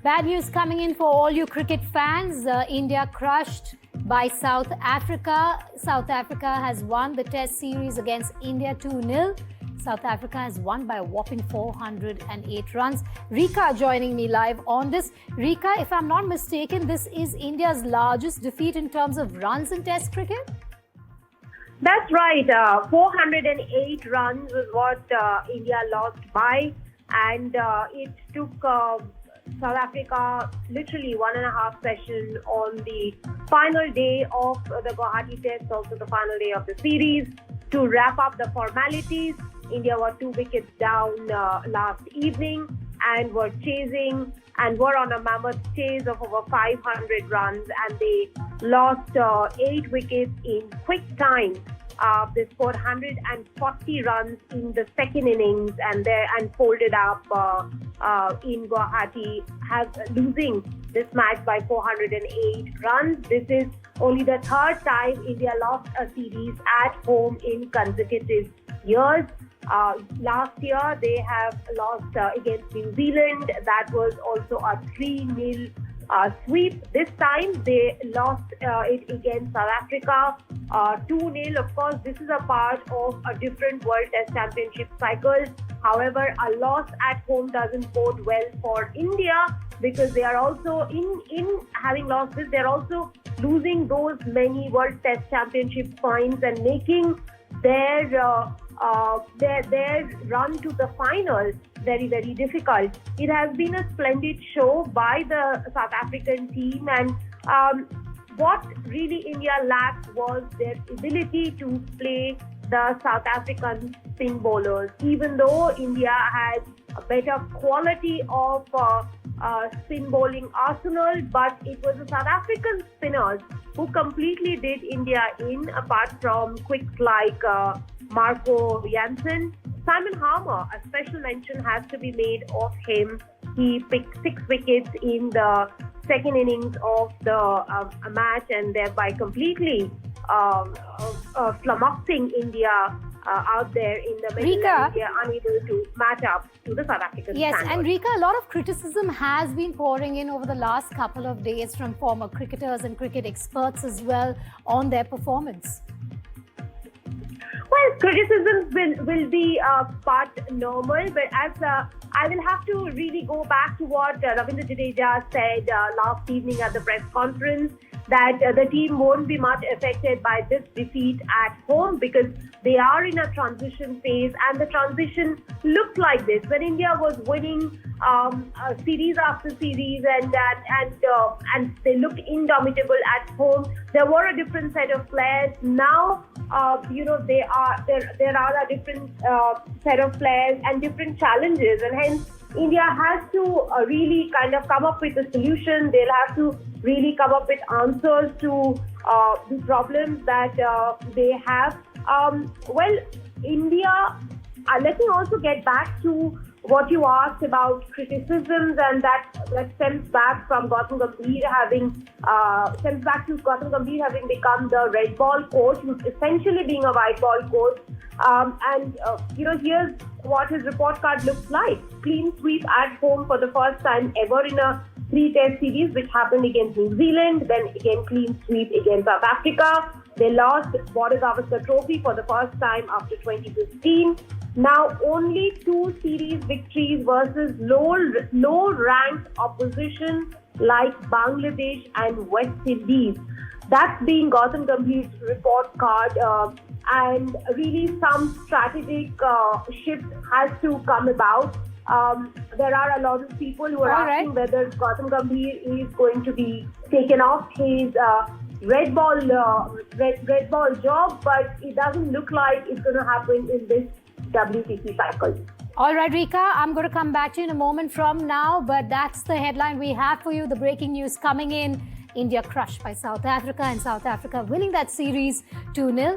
Bad news coming in for all you cricket fans. India crushed by South Africa. South Africa has won the Test series against India 2-0. South Africa has won by a whopping 408 runs. Rika joining me live on this. Rika, if I'm not mistaken, this is India's largest defeat in terms of runs in Test cricket? That's right. 408 runs was what India lost by, and it took South Africa literally 1.5 sessions on the final day of the Guwahati Test, also the final day of the series, to wrap up the formalities. India were 2 wickets down last evening and were chasing and were on a mammoth chase of over 500 runs, and they lost 8 wickets in quick time. They scored 140 runs in the second innings and folded up in Guwahati, losing this match by 408 runs. This is only the third time India lost a series at home in consecutive years. Last year, they have lost against New Zealand. That was also a 3-0 sweep. This time, they lost it against South Africa 2-0. Of course, this is a part of a different World Test Championship cycle. However, a loss at home doesn't bode well for India, because they are also, in having lost this, they're also losing those many World Test Championship points and making their run to the final very, very difficult. It has been a splendid show by the South African team, and what really India lacked was their ability to play the South African spin bowlers. Even though India has a better quality of spin bowling arsenal, but it was the South African spinners who completely did India in, apart from quicks like Marco Jansen. Simon Harmer, a special mention has to be made of him. He picked 6 wickets in the second innings of the match, and thereby completely flummoxing India out there in the middle. Rika, India unable to match up to the South African yes, standard. and Rika, a lot of criticism has been pouring in over the last couple of days from former cricketers and cricket experts as well on their performance. Well, criticisms will be part normal, but as I will have to really go back to what Ravindra Jadeja said last evening at the press conference, that the team won't be much affected by this defeat at home, because they are in a transition phase, and the transition looked like this when India was winning series after series, and they looked indomitable at home. There were a different set of players. Now, there are a different set of players and different challenges, and hence India has to really kind of come up with a solution. They'll have to really come up with answers to the problems that they have. Well, India, let me also get back to what you asked about criticisms, and that stems back from Gautam Gambhir having become the red ball coach, who's essentially being a white ball coach. Here's what his report card looks like. Clean sweep at home for the first time ever in a 3-test series, which happened against New Zealand, then again clean sweep against South Africa. They lost Border Gavaskar Trophy for the first time after 2015. Now only 2 series victories versus low-ranked opposition like Bangladesh and West Indies. That's being Gautam Gambhir's report card, and really some strategic shift has to come about. There are a lot of people who are asking whether Gautam Gambhir is going to be taken off his red ball job, but it doesn't look like it's going to happen in this WTC cycle. All right, Rika, I'm going to come back to you in a moment from now, but that's the headline we have for you. The breaking news coming in: India crushed by South Africa, and South Africa winning that series 2-0.